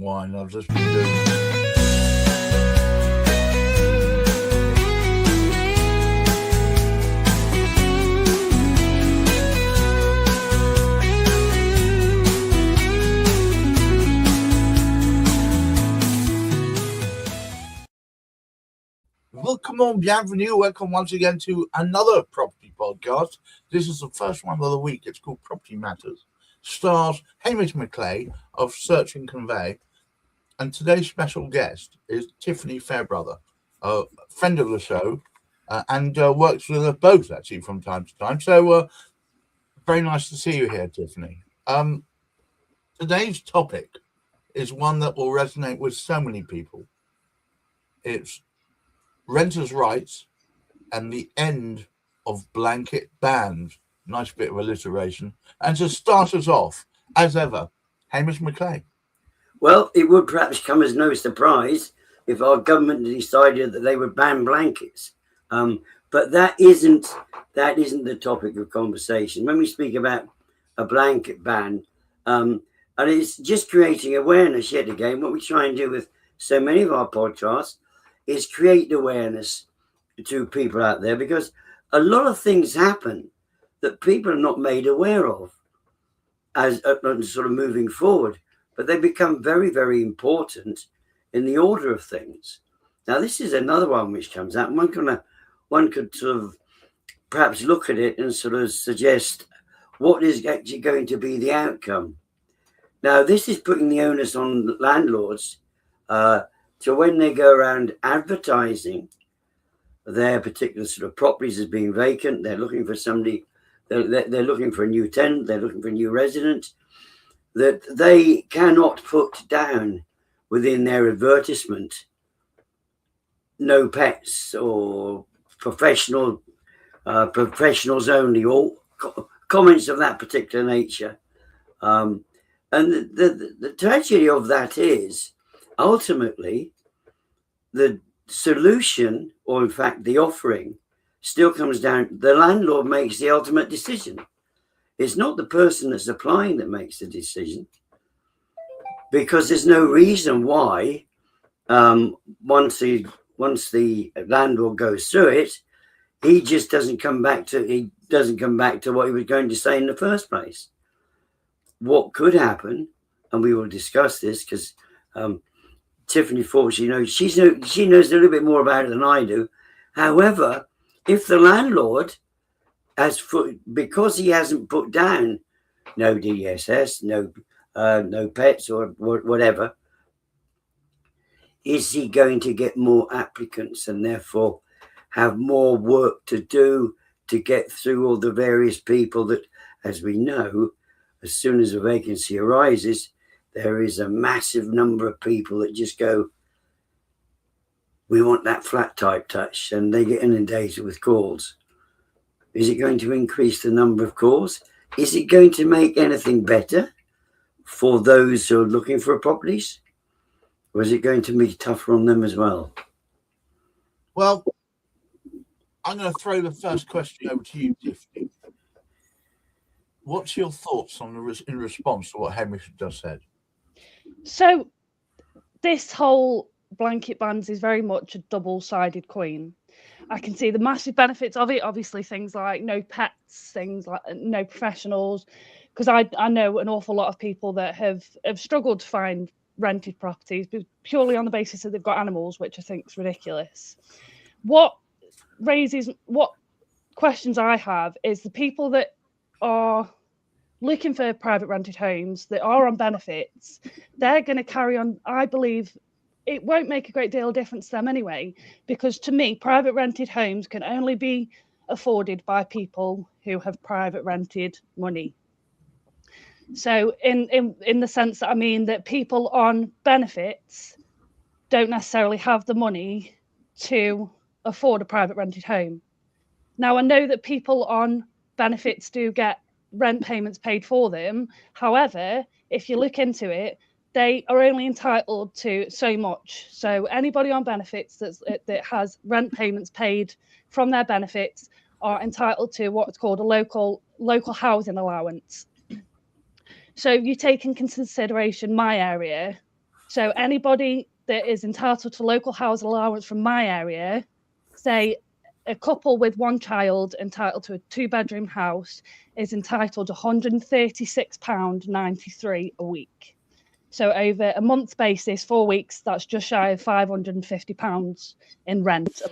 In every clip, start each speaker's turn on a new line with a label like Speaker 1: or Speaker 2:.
Speaker 1: wine. I've just been doing. Bienvenue. Welcome once again to another property podcast. This is the first one of the week. It's called Property Matters. Stars Hamish McClay of Search and Convey. And today's special guest is Tiffany Fairbrother, a friend of the show, and works with us both actually from time to time. So very nice to see you here, Tiffany. Today's topic is one that will resonate with so many people. It's renters' rights and the end of blanket bans. Nice bit of alliteration. And to start us off, as ever, Hamish McClay.
Speaker 2: Well, it would perhaps come as no surprise if our government decided that they would ban blankets. But that isn't the topic of conversation. When we speak about a blanket ban, and it's just creating awareness yet again, what we try and do with so many of our podcasts is create awareness to people out there, because a lot of things happen that people are not made aware of as sort of moving forward, but they become very, very important in the order of things. Now, this is another one which comes out, and one could sort of perhaps look at it and sort of suggest what is actually going to be the outcome. Now, this is putting the onus on landlords to when they go around advertising their particular sort of properties as being vacant, they're looking for somebody, they're looking for a new tenant, they're looking for a new resident, that they cannot put down within their advertisement no pets or professionals only, or comments of that particular nature. And the tragedy of that is, ultimately, the solution, or in fact the offering, still comes down, the landlord makes the ultimate decision. It's not the person that's applying that makes the decision, because there's no reason why once the landlord goes through it, he just doesn't come back to what he was going to say in the first place. What could happen, and we will discuss this, because Tiffany Ford, she knows a little bit more about it than I do. However, if the landlord because he hasn't put down no DSS, no pets or whatever, is he going to get more applicants and therefore have more work to do to get through all the various people that, as we know, as soon as a vacancy arises, there is a massive number of people that just go, we want that flat type touch, and they get inundated with calls. Is it going to increase the number of calls? Is it going to make anything better for those who are looking for properties? Or is it going to be tougher on them as well?
Speaker 1: Well, I'm going to throw the first question over to you, Tiffany. What's your thoughts on in response to what Hamish just said?
Speaker 3: So this whole blanket bans is very much a double-sided coin. I can see the massive benefits of it. Obviously, things like no pets, things like no professionals, because I know an awful lot of people that have struggled to find rented properties purely on the basis that they've got animals, which I think is ridiculous. What questions I have is the people that are looking for private rented homes that are on benefits, they're going to carry on. I believe it won't make a great deal of difference to them anyway, because to me, private rented homes can only be afforded by people who have private rented money. So in the sense that I mean that people on benefits don't necessarily have the money to afford a private rented home. Now, I know that people on benefits do get rent payments paid for them. However, if you look into it, they are only entitled to so much. So anybody on benefits that has rent payments paid from their benefits are entitled to what's called a local housing allowance. So you take in consideration my area, So anybody that is entitled to local housing allowance from my area, say a couple with one child entitled to a 2-bedroom house, is entitled to £136.93 a week. So over a month's basis, 4 weeks, that's just shy of £550 in rent.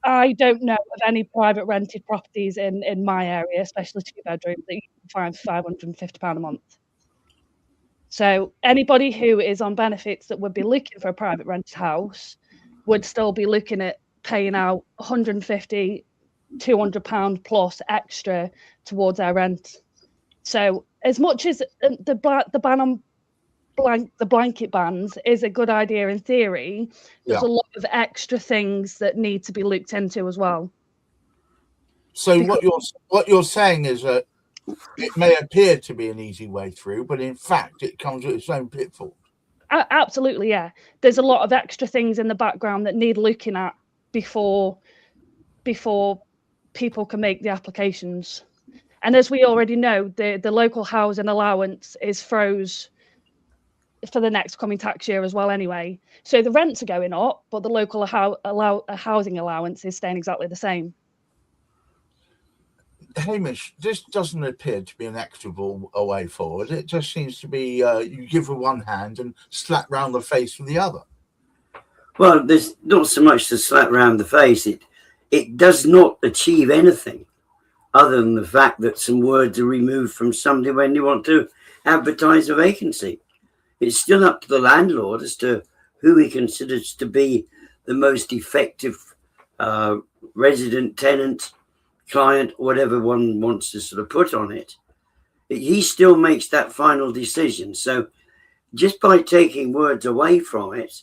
Speaker 3: I don't know of any private rented properties in my area, especially 2-bedroom, that you can find for £550 a month. So anybody who is on benefits that would be looking for a private rented house would still be looking at paying out £150, £200 plus extra towards our rent. So as much as the ban on the blanket bans is a good idea in theory, there's a lot of extra things that need to be looked into as well.
Speaker 1: So what you're saying is that it may appear to be an easy way through, but in fact it comes with its own pitfalls.
Speaker 3: Absolutely, yeah. There's a lot of extra things in the background that need looking at before people can make the applications. And as we already know, the local housing allowance is froze for the next coming tax year as well anyway. So the rents are going up, but the local housing allowance is staying exactly the same.
Speaker 1: Hamish, this doesn't appear to be an equitable way forward. It just seems to be you give with one hand and slap round the face with the other.
Speaker 2: Well, there's not so much to slap round the face. It does not achieve anything other than the fact that some words are removed from somebody when you want to advertise a vacancy. It's still up to the landlord as to who he considers to be the most effective resident, tenant, client, whatever one wants to sort of put on it. He still makes that final decision. So just by taking words away from it,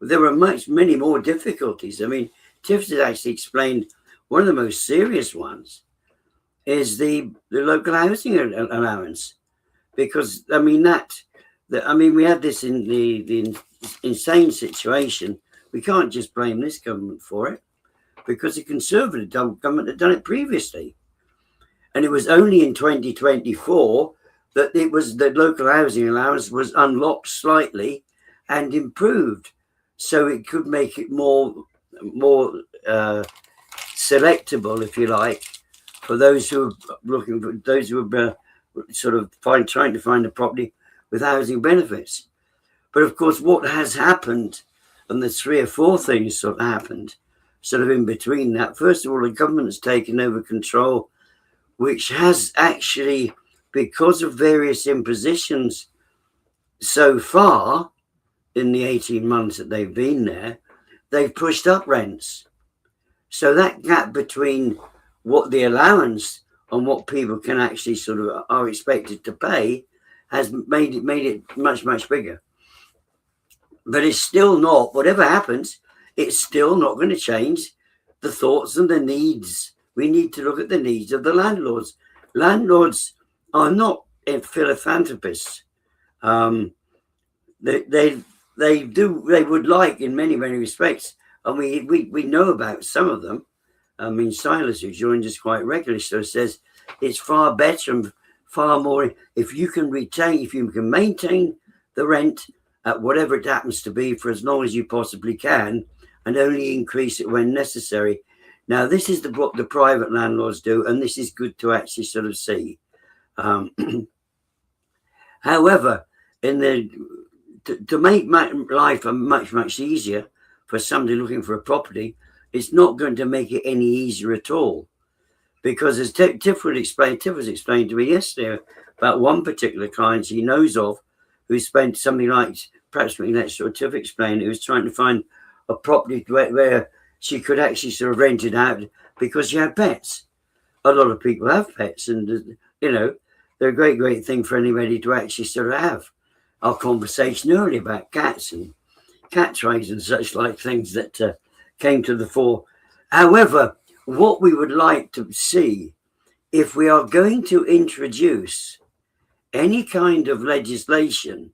Speaker 2: there are many more difficulties. I mean, Tiff has actually explained one of the most serious ones is the local housing allowance, because I mean we had this in the insane situation. We can't just blame this government for it, because the Conservative government had done it previously, and it was only in 2024 that the local housing allowance was unlocked slightly and improved, so it could make it more selectable, if you like, for those who are looking for those who are sort of trying to find a property with housing benefits. But of course, what has happened, and there's 3 or 4 things sort of happened, sort of in between that. First of all, the government's taken over control, which has actually, because of various impositions so far in the 18 months that they've been there, they've pushed up rents. So that gap between what the allowance and what people can actually sort of are expected to pay has made it much, much bigger. But it's still not, whatever happens, it's still not going to change the thoughts and the needs. We need to look at the needs of the landlords. Landlords are not philanthropists. They would like, in many, many respects, and we know about some of them. I mean, Silas, who joins us quite regularly, so says it's far better and far more if you can maintain the rent at whatever it happens to be for as long as you possibly can, and only increase it when necessary. Now, this is what the private landlords do, and this is good to actually sort of see. However, to make life much, much easier for somebody looking for a property, it's not going to make it any easier at all. Because as Tiff was explained to me yesterday about one particular client he knows of who spent something like, perhaps next door, Tiff explained, who was trying to find a property where she could actually sort of rent it out because she had pets. A lot of people have pets, and, they're a great, great thing for anybody to actually sort of have. Our conversation earlier about cats and cat trays and such like things that came to the fore. However, what we would like to see, if we are going to introduce any kind of legislation,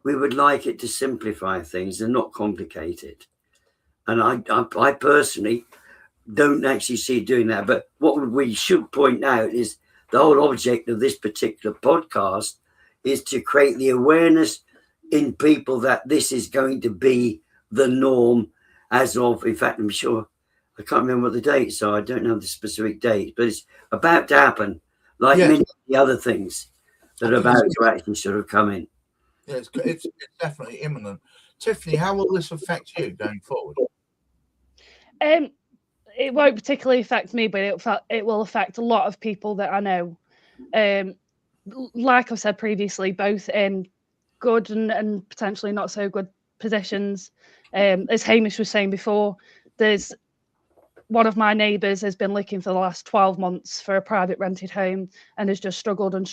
Speaker 2: we would like it to simplify things and not complicate it. And I personally don't actually see doing that. But what we should point out is the whole object of this particular podcast is to create the awareness in people that this is going to be the norm as of, in fact, I'm sure, I can't remember what the dates are. I don't know the specific date, but it's about to happen, like
Speaker 1: Yeah.
Speaker 2: many of the other things that are about to actually sort of come in.
Speaker 1: Yeah, it's definitely imminent. Tiffany, how will this affect you going forward?
Speaker 3: It won't particularly affect me, but it will affect a lot of people that I know. Like I've said previously, both in good and potentially not so good positions. As Hamish was saying before, there's one of my neighbours has been looking for the last 12 months for a private rented home and has just struggled and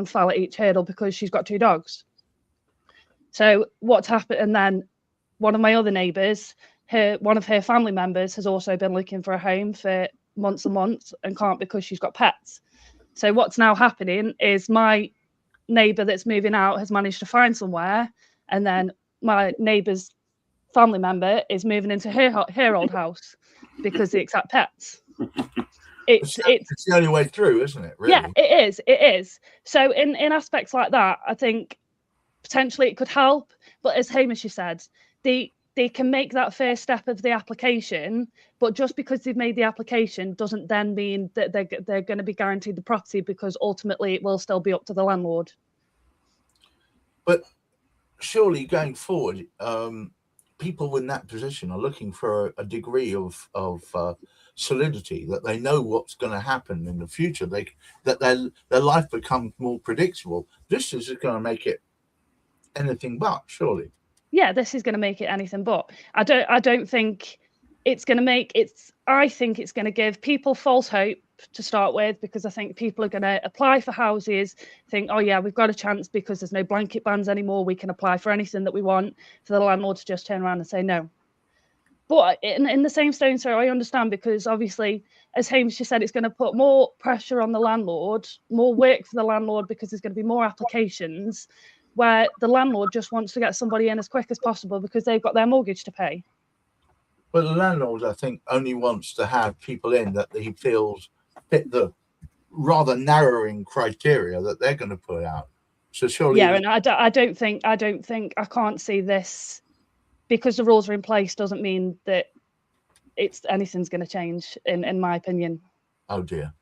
Speaker 3: fell at each hurdle because she's got 2 dogs. So what's happened? And then one of my other neighbours, one of her family members has also been looking for a home for months and months and can't because she's got pets. So what's now happening is my neighbour that's moving out has managed to find somewhere, and then my neighbour's family member is moving into her old house because they accept pets. It's
Speaker 1: the only way through, isn't it? Really?
Speaker 3: Yeah, it is. So in aspects like that, I think potentially it could help. But as Hamish said, they can make that first step of the application, but just because they've made the application doesn't then mean that they're going to be guaranteed the property, because ultimately it will still be up to the landlord.
Speaker 1: But surely going forward, people in that position are looking for a degree of solidity, that they know what's going to happen in the future, that their life becomes more predictable. This is going to make it anything but, surely.
Speaker 3: Yeah, this is going to make it anything but. I don't think it's going to make it's. I think it's going to give people false hope to start with, because I think people are going to apply for houses, think, oh yeah, we've got a chance because there's no blanket bans anymore. We can apply for anything that we want, for the landlord to just turn around and say no. But in the same stone, so I understand, because obviously, as Hamish just said, it's going to put more pressure on the landlord, more work for the landlord, because there's going to be more applications, where the landlord just wants to get somebody in as quick as possible because they've got their mortgage to pay.
Speaker 1: But the landlord, I think, only wants to have people in that he feels fit the rather narrowing criteria that they're going to put out. So surely,
Speaker 3: yeah, and I can't see this, because the rules are in place doesn't mean that anything's going to change, in my opinion.
Speaker 1: Oh dear.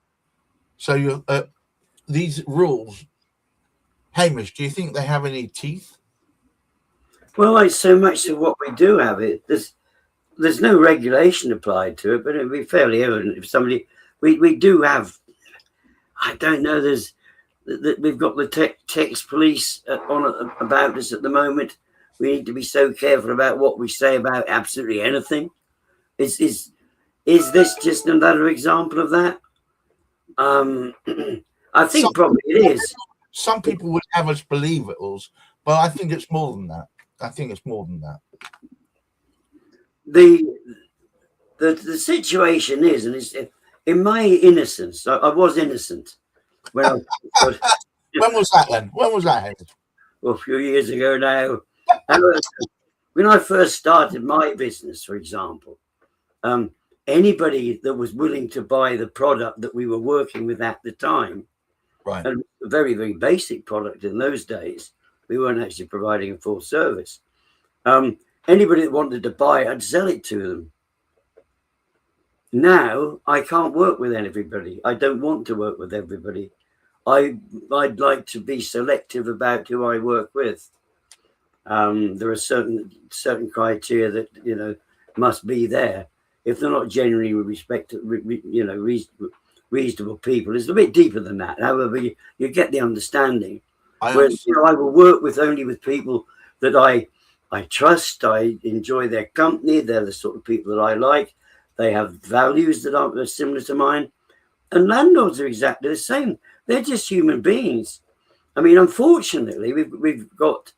Speaker 1: So these rules, Hamish, do you think they have any teeth?
Speaker 2: Well, it's so much of what we do have it. There's no regulation applied to it, but it'd be fairly evident if somebody we do have. I don't know. We've got the text police on about us at the moment. We need to be so careful about what we say about absolutely anything. Is this just another example of that? I think probably it is.
Speaker 1: Some people would have us believe it was, but I think it's more than that.
Speaker 2: The situation is, and it's in my innocence. I was innocent when I was.
Speaker 1: When was that then? When was that?
Speaker 2: Well, a few years ago now. When I first started my business, for example, anybody that was willing to buy the product that we were working with at the time,
Speaker 1: right,
Speaker 2: and a very, very basic product in those days, we weren't actually providing a full service. Anybody that wanted to buy it, I'd sell it to them. Now I can't work with everybody. I don't want to work with everybody. I'd like to be selective about who I work with. There are certain criteria that must be there. If they're not generally reasonable people, it's a bit deeper than that. However, you get the understanding. Whereas I will work only with people that I trust. I enjoy their company. They're the sort of people that I like. They have values that are similar to mine. And landlords are exactly the same. They're just human beings. I mean, unfortunately, we've got,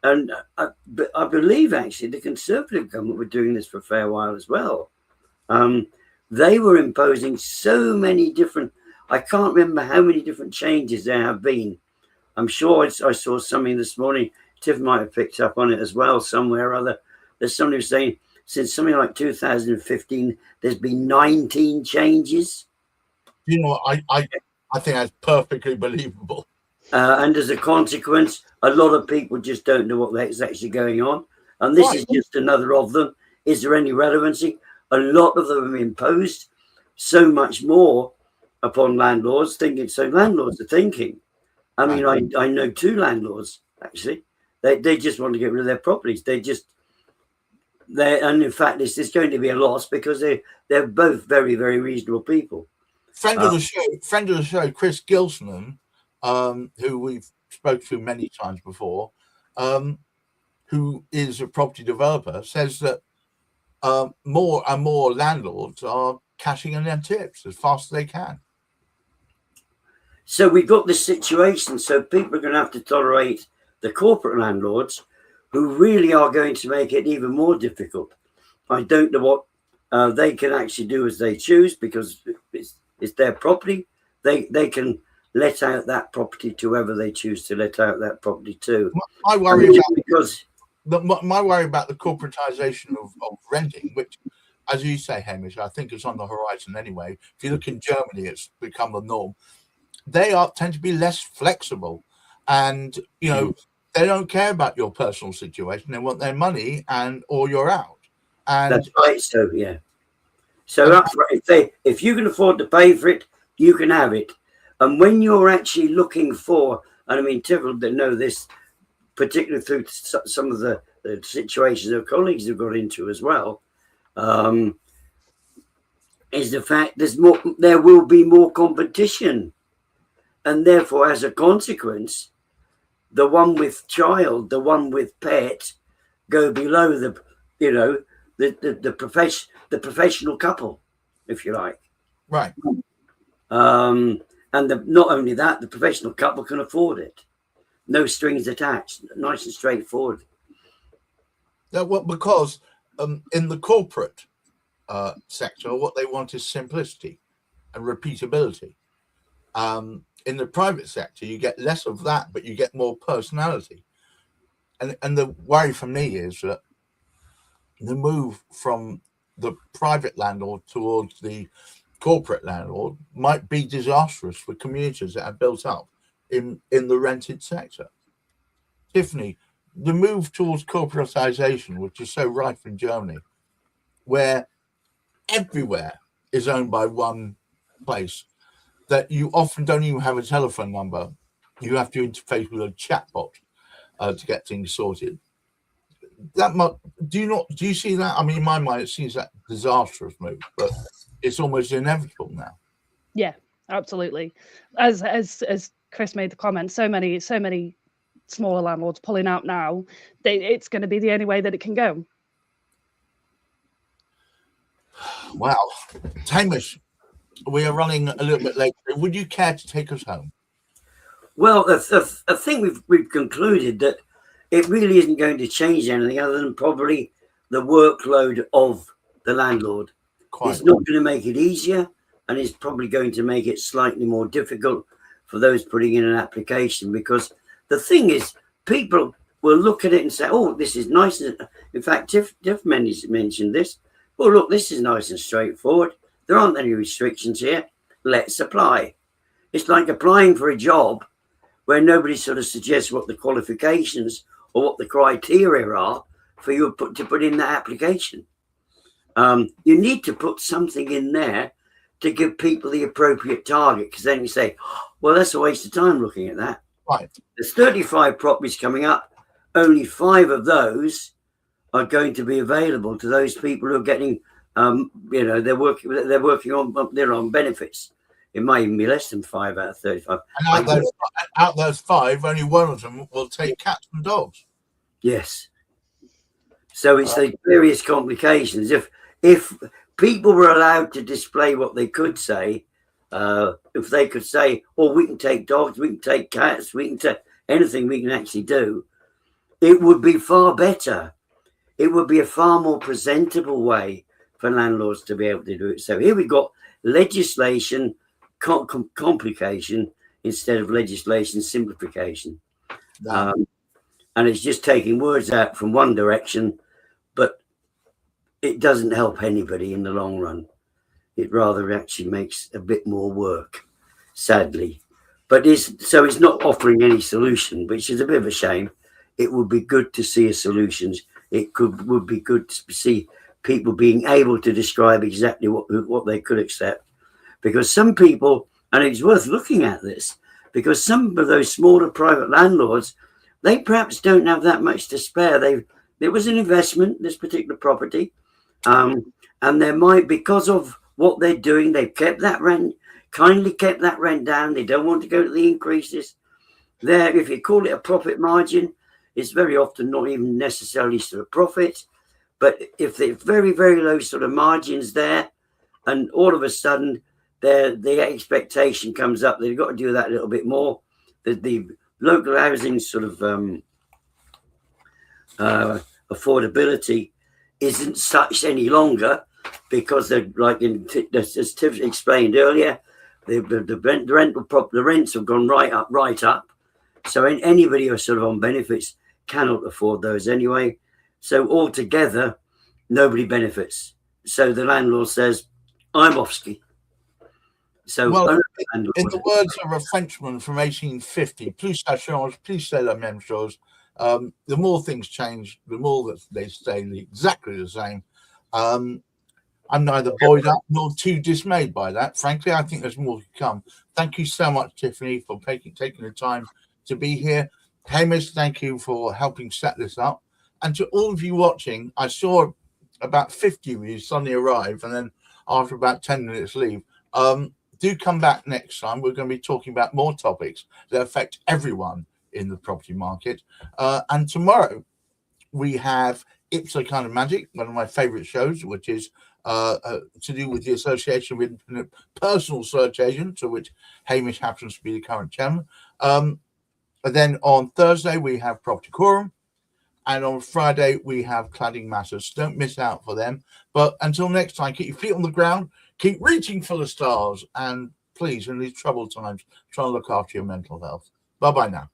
Speaker 2: and I believe actually the Conservative government were doing this for a fair while as well. They were imposing so many different, I can't remember how many different changes there have been. I'm sure I saw something this morning. Tiff might have picked up on it as well somewhere or other. There's somebody who's saying since something like 2015, there's been 19 changes.
Speaker 1: You know, I think that's perfectly believable.
Speaker 2: And as a consequence, a lot of people just don't know what the heck's actually going on. And this is just another of them. Is there any relevancy? A lot of them have imposed so much more upon landlords, thinking. So landlords are thinking. I mean, I know 2 landlords actually. They just want to get rid of their properties. And in fact, it's going to be a loss because they're both very, very reasonable people.
Speaker 1: Friend of the show, Chris Gilson, who we've spoken to many times before, who is a property developer, says that more and more landlords are cashing in their tips as fast as they can.
Speaker 2: So we've got this situation. So people are going to have to tolerate the corporate landlords, who really are going to make it even more difficult. I don't know what they can actually do as they choose, because it's their property. They can let out that property to whoever they choose to let out that property to.
Speaker 1: My worry about the corporatization of renting, which, as you say, Hamish, I think is on the horizon anyway. If you look in Germany, it's become the norm. They tend to be less flexible, and they don't care about your personal situation. They want their money, or you're out. And
Speaker 2: that's right. So yeah. So that's right. If you can afford to pay for it, you can have it. And when you're actually looking for, and I mean, typical that know this, particularly through some of the situations their colleagues have got into as well, is the fact there will be more competition, and therefore, as a consequence, the one with child, the one with pet, go below the professional couple, if you like.
Speaker 1: Right.
Speaker 2: And not only that, the professional couple can afford it. No strings attached, nice and straightforward.
Speaker 1: Yeah, well, because in the corporate sector, what they want is simplicity and repeatability. In the private sector, you get less of that, but you get more personality. And the worry for me is that the move from the private landlord towards the corporate landlord might be disastrous for communities that are built up in the rented sector. Tiffany, the move towards corporatization, which is so rife in Germany, where everywhere is owned by one place, that you often don't even have a telephone number. You have to interface with a chatbot to get things sorted. Do you see that? I mean, in my mind, it seems that disastrous move, but it's almost inevitable now.
Speaker 3: Yeah, absolutely. As Chris made the comment, so many smaller landlords pulling out now. It's going to be the only way that it can go.
Speaker 1: Wow, Hamish, we are running a little bit late. Would you care to take us home?
Speaker 2: Well, I think we've concluded that it really isn't going to change anything other than probably the workload of the landlord. It's not going to make it easier, and it's probably going to make it slightly more difficult for those putting in an application, because the thing is, people will look at it and say, oh, this is nice. In fact, Tiff mentioned this. Oh, look, this is nice and straightforward. There aren't any restrictions here. Let's apply. It's like applying for a job where nobody sort of suggests what the qualifications or what the criteria are for you to put in that application. You need to put something in there to give people the appropriate target, because then you say, well, that's a waste of time looking at that.
Speaker 1: Right.
Speaker 2: There's 35 properties coming up. Only 5 of those are going to be available to those people who are getting, they're working on benefits. It might even be less than 5 out of 35.
Speaker 1: And out those 5, only one of them will take cats and dogs.
Speaker 2: Yes. So it's the various complications. If people were allowed to display what they could say, if they could say, oh, we can take dogs, we can take cats, we can take anything we can actually do, it would be far better. It would be a far more presentable way for landlords to be able to do it. So here we've got legislation complication instead of legislation simplification. And it's just taking words out from one direction, but it doesn't help anybody in the long run. It rather actually makes a bit more work, sadly, But it's not offering any solution, which is a bit of a shame. It would be good to see a solutions. Would be good to see people being able to describe exactly what they could accept, because some people, and it's worth looking at this, because some of those smaller private landlords, they perhaps don't have that much to spare. There was an investment, this particular property, and there might, because of what they're doing, they've kept that rent, kindly kept that rent down. They don't want to go to the increases. There, if you call it a profit margin, it's very often not even necessarily sort of profit. But if they're very, very low sort of margins there, and all of a sudden the expectation comes up, they've got to do that a little bit more. The local housing sort of affordability isn't such any longer, because they're like, as Tiff explained earlier, the rents have gone right up. So anybody who's sort of on benefits cannot afford those anyway. So altogether, nobody benefits. So the landlord says, I'm off ski. So,
Speaker 1: well, in the words of a Frenchman from 1850, plus ça change, plus c'est la même chose. The more things change, the more that they stay exactly the same. I'm neither buoyed up nor too dismayed by that. Frankly, I think there's more to come. Thank you so much, Tiffany, for taking the time to be here. Hamish, thank you for helping set this up. And to all of you watching, I saw about 50 of you suddenly arrive, and then after about 10 minutes leave. Do come back next time. We're going to be talking about more topics that affect everyone in the property market. And tomorrow we have Ipso Kind of Magic, one of my favorite shows, which is to do with the Association of Independent Personal Search Agents, of which Hamish happens to be the current chairman. And then on Thursday we have Property Quorum, and on Friday we have Cladding Matters. Don't miss out for them. But until next time, keep your feet on the ground, keep reaching for the stars, and please, in these troubled times, try and look after your mental health. Bye-bye now.